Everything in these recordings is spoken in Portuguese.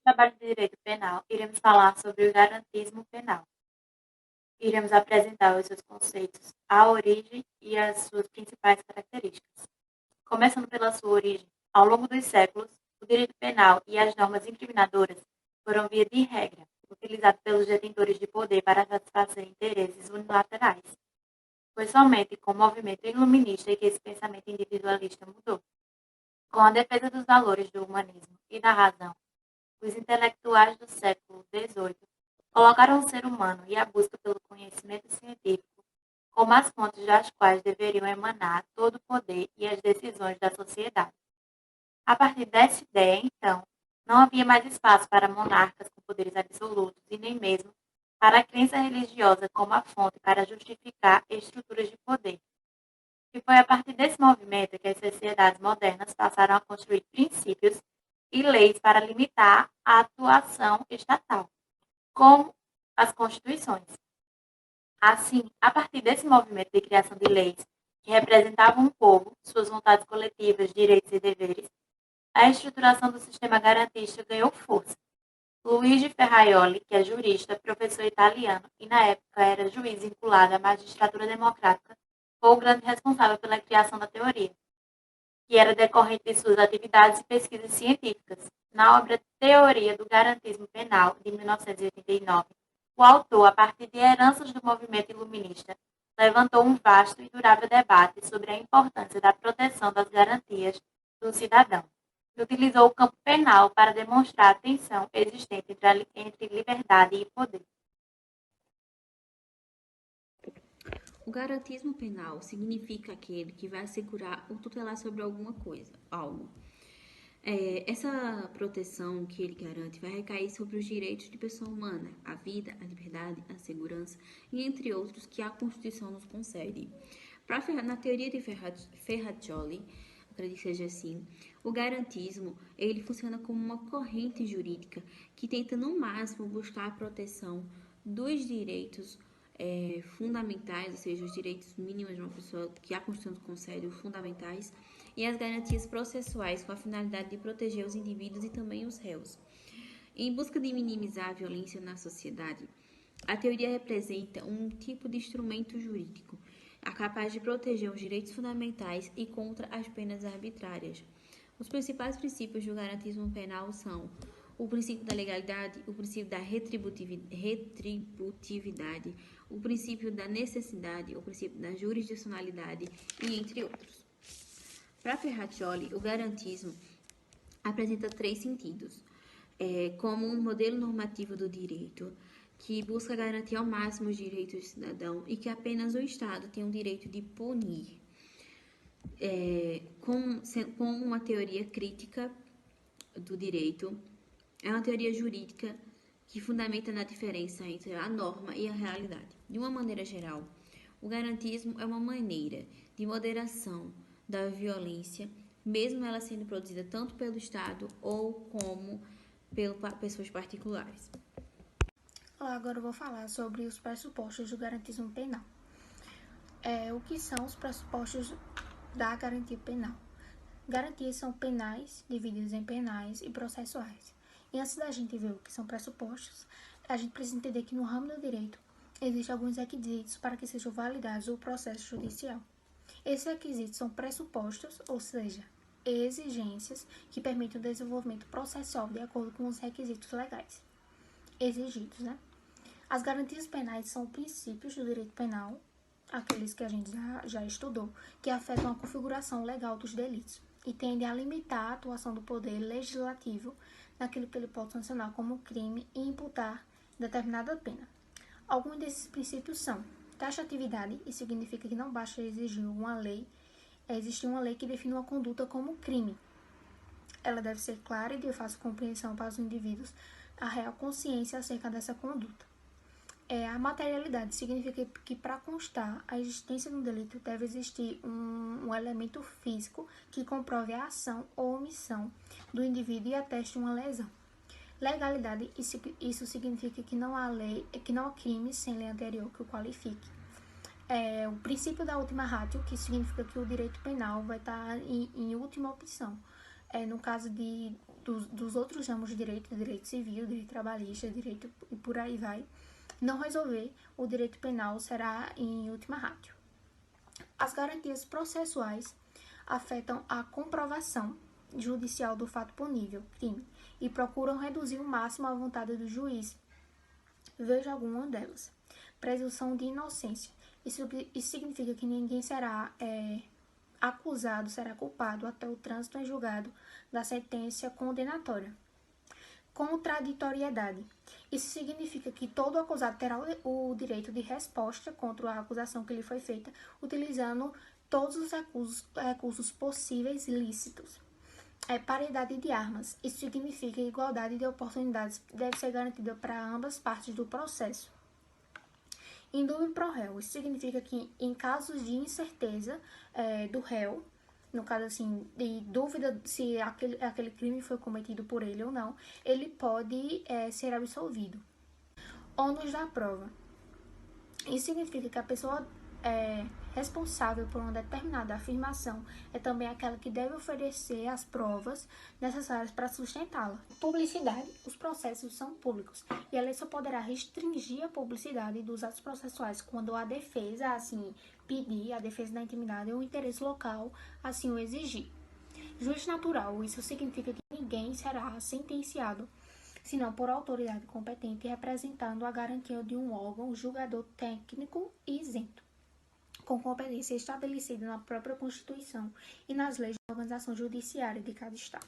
trabalho de direito penal, iremos falar sobre o garantismo penal. Iremos apresentar os seus conceitos, a origem e as suas principais características. Começando pela sua origem, ao longo dos séculos, o direito penal e as normas incriminadoras foram, via de regra, utilizados pelos detentores de poder para satisfazer interesses unilaterais. Foi somente com o movimento iluminista que esse pensamento individualista mudou. Com a defesa dos valores do humanismo e da razão, os intelectuais do século XVIII colocaram o ser humano e a busca pelo conhecimento científico como as fontes das quais deveriam emanar todo o poder e as decisões da sociedade. A partir dessa ideia, então, não havia mais espaço para monarcas com poderes absolutos e nem mesmo para a crença religiosa como a fonte para justificar estruturas de poder. E foi a partir desse movimento que as sociedades modernas passaram a construir princípios e leis para limitar a atuação estatal, como as constituições. Assim, a partir desse movimento de criação de leis que representavam o povo, suas vontades coletivas, direitos e deveres, a estruturação do sistema garantista ganhou força. Luigi Ferraioli, que é jurista, professor italiano e na época era juiz vinculado à magistratura democrática, foi o grande responsável pela criação da teoria, que era decorrente de suas atividades e pesquisas científicas. Na obra Teoria do Garantismo Penal, de 1989, o autor, a partir de heranças do movimento iluminista, levantou um vasto e durável debate sobre a importância da proteção das garantias do cidadão e utilizou o campo penal para demonstrar a tensão existente entre liberdade e poder. O garantismo penal significa aquele que vai assegurar ou tutelar sobre alguma coisa, algo. Essa proteção que ele garante vai recair sobre os direitos de pessoa humana, a vida, a liberdade, a segurança e entre outros que a Constituição nos concede. Na teoria de Ferrajoli, acredito que seja assim, o garantismo ele funciona como uma corrente jurídica que tenta no máximo buscar a proteção dos direitos fundamentais, ou seja, os direitos mínimos de uma pessoa que a Constituição concede, os fundamentais, e as garantias processuais com a finalidade de proteger os indivíduos e também os réus. Em busca de minimizar a violência na sociedade, a teoria representa um tipo de instrumento jurídico capaz de proteger os direitos fundamentais e contra as penas arbitrárias. Os principais princípios do garantismo penal são o princípio da legalidade, o princípio da retributividade, o princípio da necessidade, o princípio da jurisdicionalidade e entre outros. Para Ferrajoli, o garantismo apresenta três sentidos, como um modelo normativo do direito, que busca garantir ao máximo os direitos do cidadão e que apenas o Estado tem o direito de punir, com uma teoria crítica do direito. É uma teoria jurídica que fundamenta na diferença entre a norma e a realidade. De uma maneira geral, o garantismo é uma maneira de moderação da violência, mesmo ela sendo produzida tanto pelo Estado ou como por pessoas particulares. Agora eu vou falar sobre os pressupostos do garantismo penal. O que são os pressupostos da garantia penal? Garantias são penais, divididas em penais e processuais. E antes da gente ver o que são pressupostos, a gente precisa entender que no ramo do direito existem alguns requisitos para que sejam validados o processo judicial. Esses requisitos são pressupostos, ou seja, exigências que permitem o desenvolvimento processual de acordo com os requisitos legais exigidos, né? As garantias penais são princípios do direito penal, aqueles que a gente já estudou, que afetam a configuração legal dos delitos e tendem a limitar a atuação do poder legislativo naquilo que ele pode sancionar como crime e imputar determinada pena. Alguns desses princípios são taxatividade, e significa que não basta exigir existir uma lei que define uma conduta como crime. Ela deve ser clara e de fácil compreensão para os indivíduos a real consciência acerca dessa conduta. A materialidade significa que para constar a existência de um delito deve existir um elemento físico que comprove a ação ou omissão do indivíduo e ateste uma lesão. Legalidade, isso significa que não há crime sem lei anterior que o qualifique. O princípio da última ratio, que significa que o direito penal vai estar em última opção. no caso dos outros ramos de direito civil, direito trabalhista, direito e por aí vai, não resolver, o direito penal será em última ratio. As garantias processuais afetam a comprovação judicial do fato punível, crime, e procuram reduzir o máximo a vontade do juiz. Veja alguma delas. Presunção de inocência. Isso significa que ninguém será acusado, será culpado até o trânsito em julgado da sentença condenatória. Contraditoriedade. Isso significa que todo acusado terá o direito de resposta contra a acusação que lhe foi feita, utilizando todos os recursos possíveis lícitos. Paridade de armas. Isso significa que a igualdade de oportunidades deve ser garantida para ambas partes do processo. Indúbio pro réu. Isso significa que, em casos de incerteza do réu, no caso assim, de dúvida se aquele crime foi cometido por ele ou não, ele pode ser absolvido. Ônus da prova. Isso significa que a pessoa responsável por uma determinada afirmação é também aquela que deve oferecer as provas necessárias para sustentá-la. Publicidade. Os processos são públicos e a lei só poderá restringir a publicidade dos atos processuais quando a defesa, assim, pedir a defesa da intimidade ou o interesse local, assim o exigir. Juiz natural. Isso significa que ninguém será sentenciado senão por autoridade competente representando a garantia de um órgão julgador técnico e isento, com competência estabelecida na própria Constituição e nas leis de organização judiciária de cada Estado.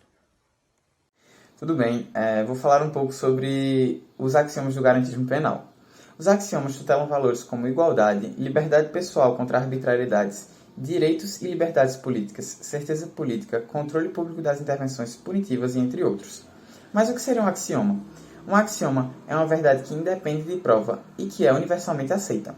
Tudo bem, vou falar um pouco sobre os axiomas do garantismo penal. Os axiomas tutelam valores como igualdade, liberdade pessoal contra arbitrariedades, direitos e liberdades políticas, certeza política, controle público das intervenções punitivas e entre outros. Mas o que seria um axioma? Um axioma é uma verdade que independe de prova e que é universalmente aceita.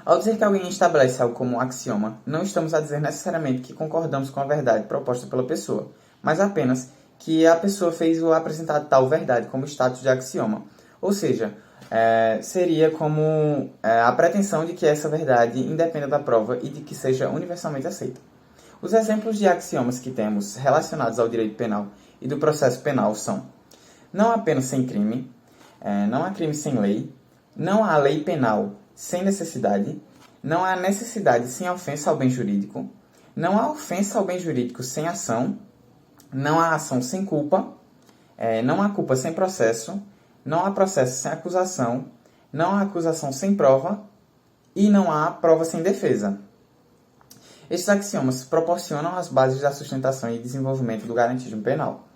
Ao dizer que alguém estabelece algo como um axioma, não estamos a dizer necessariamente que concordamos com a verdade proposta pela pessoa, mas apenas que a pessoa fez ou apresentado tal verdade como status de axioma. Ou seja, seria como a pretensão de que essa verdade independa da prova e de que seja universalmente aceita. Os exemplos de axiomas que temos relacionados ao direito penal e do processo penal são: não há pena sem crime, não há crime sem lei, não há lei penal sem necessidade, não há necessidade sem ofensa ao bem jurídico, não há ofensa ao bem jurídico sem ação, não há ação sem culpa, não há culpa sem processo, não há processo sem acusação, não há acusação sem prova e não há prova sem defesa. Estes axiomas proporcionam as bases da sustentação e desenvolvimento do garantismo penal.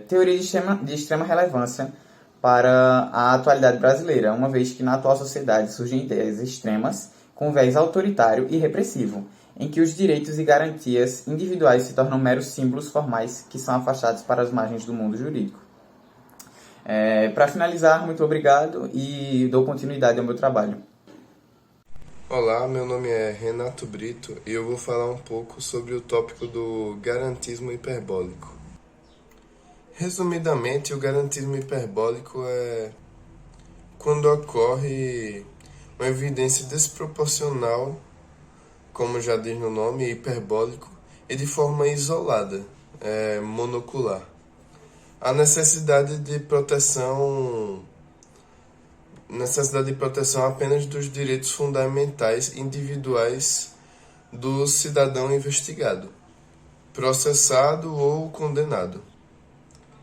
Teoria de extrema relevância para a atualidade brasileira, uma vez que na atual sociedade surgem ideias extremas com viés autoritário e repressivo, em que os direitos e garantias individuais se tornam meros símbolos formais que são afastados para as margens do mundo jurídico. Para finalizar, muito obrigado e dou continuidade ao meu trabalho. Olá, meu nome é Renato Brito e eu vou falar um pouco sobre o tópico do garantismo hiperbólico. Resumidamente, o garantismo hiperbólico é quando ocorre uma evidência desproporcional, como já diz no nome, hiperbólico, e de forma isolada, monocular. A necessidade de proteção apenas dos direitos fundamentais individuais do cidadão investigado, processado ou condenado.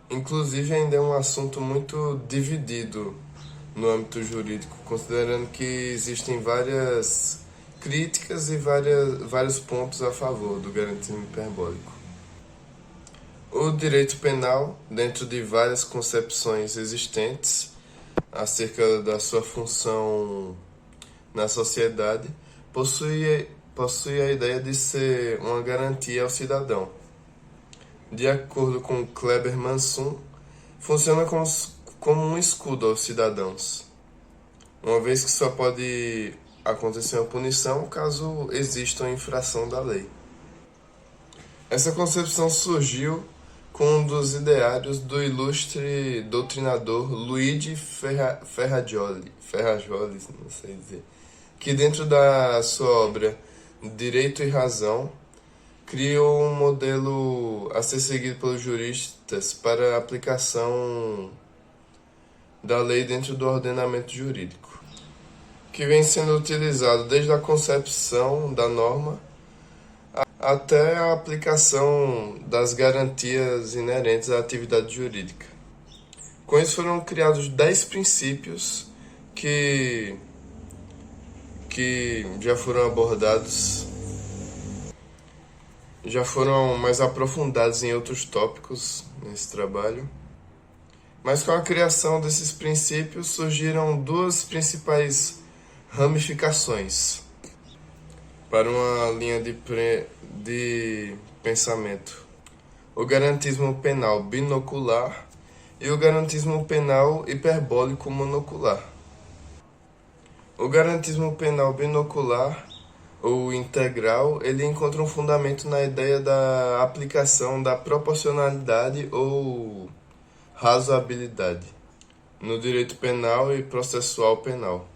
Inclusive, ainda é um assunto muito dividido no âmbito jurídico, considerando que existem várias críticas e vários pontos a favor do garantismo hiperbólico. O direito penal, dentro de várias concepções existentes acerca da sua função na sociedade, possui a ideia de ser uma garantia ao cidadão. De acordo com Kleber Mansum, funciona como um escudo aos cidadãos, uma vez que só pode acontecer uma punição caso exista uma infração da lei. Essa concepção surgiu com um dos ideários do ilustre doutrinador Luigi Ferrajoli, não sei dizer, que dentro da sua obra Direito e Razão criou um modelo a ser seguido pelos juristas para a aplicação da lei dentro do ordenamento jurídico, que vem sendo utilizado desde a concepção da norma até a aplicação das garantias inerentes à atividade jurídica. Com isso foram criados 10 princípios que já foram abordados, já foram mais aprofundados em outros tópicos nesse trabalho. Mas com a criação desses princípios surgiram duas principais ramificações para uma linha de pensamento: o garantismo penal binocular e o garantismo penal hiperbólico monocular. O garantismo penal binocular ou integral, ele encontra um fundamento na ideia da aplicação da proporcionalidade ou razoabilidade no direito penal e processual penal.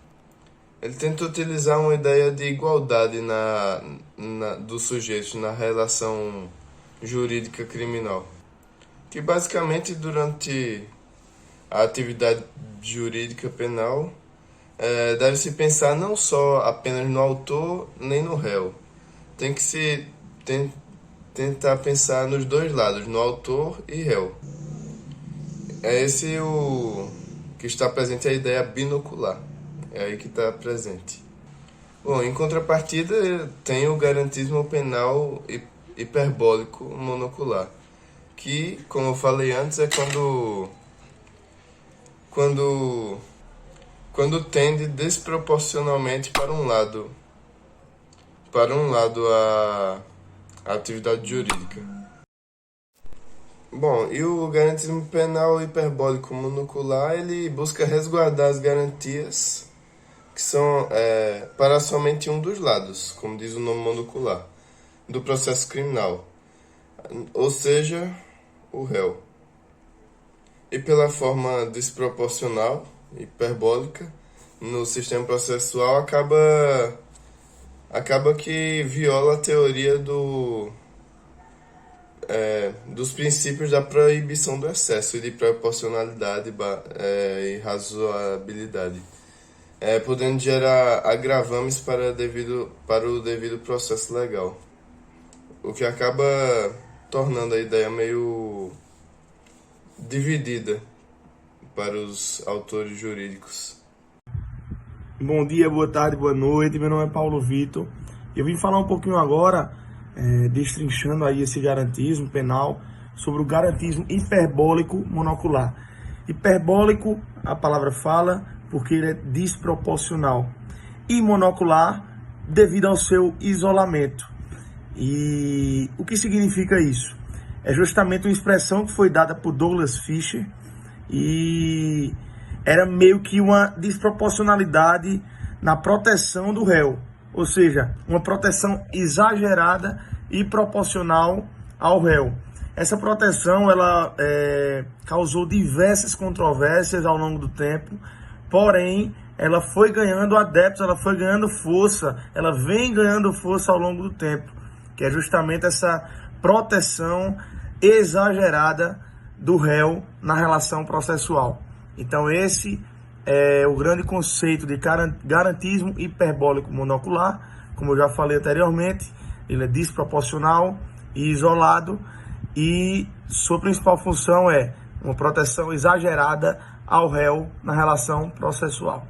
Ele tenta utilizar uma ideia de igualdade dos sujeitos na relação jurídica criminal, que basicamente durante a atividade jurídica penal deve-se pensar não só apenas no autor nem no réu. Tem que se tentar pensar nos dois lados, no autor e réu. É esse o que está presente, a ideia binocular. É aí que está presente. Bom, em contrapartida, tem o garantismo penal hiperbólico monocular, que, como eu falei antes, é quando tende desproporcionalmente para um lado a atividade jurídica. Bom, e o garantismo penal hiperbólico monocular, ele busca resguardar as garantias que são para somente um dos lados, como diz o nome monocular, do processo criminal, ou seja, o réu. E pela forma desproporcional, hiperbólica, no sistema processual, acaba que viola a teoria dos princípios da proibição do excesso e de proporcionalidade e razoabilidade, podendo gerar agravames para o devido processo legal, o que acaba tornando a ideia meio dividida para os autores jurídicos. Bom dia, boa tarde, boa noite. Meu nome é Paulo Vitor. Eu vim falar um pouquinho agora, destrinchando aí esse garantismo penal, sobre o garantismo hiperbólico monocular. Hiperbólico, a palavra fala, porque ele é desproporcional. E monocular, devido ao seu isolamento. E o que significa isso? É justamente uma expressão que foi dada por Douglas Fischer, e era meio que uma desproporcionalidade na proteção do réu, ou seja, uma proteção exagerada e proporcional ao réu. Essa proteção ela causou diversas controvérsias ao longo do tempo, porém ela foi ganhando adeptos, ela foi ganhando força, ela vem ganhando força ao longo do tempo, que é justamente essa proteção exagerada do réu na relação processual. Então esse é o grande conceito de garantismo hiperbólico monocular. Como eu já falei anteriormente, ele é desproporcional e isolado, e sua principal função é uma proteção exagerada ao réu na relação processual.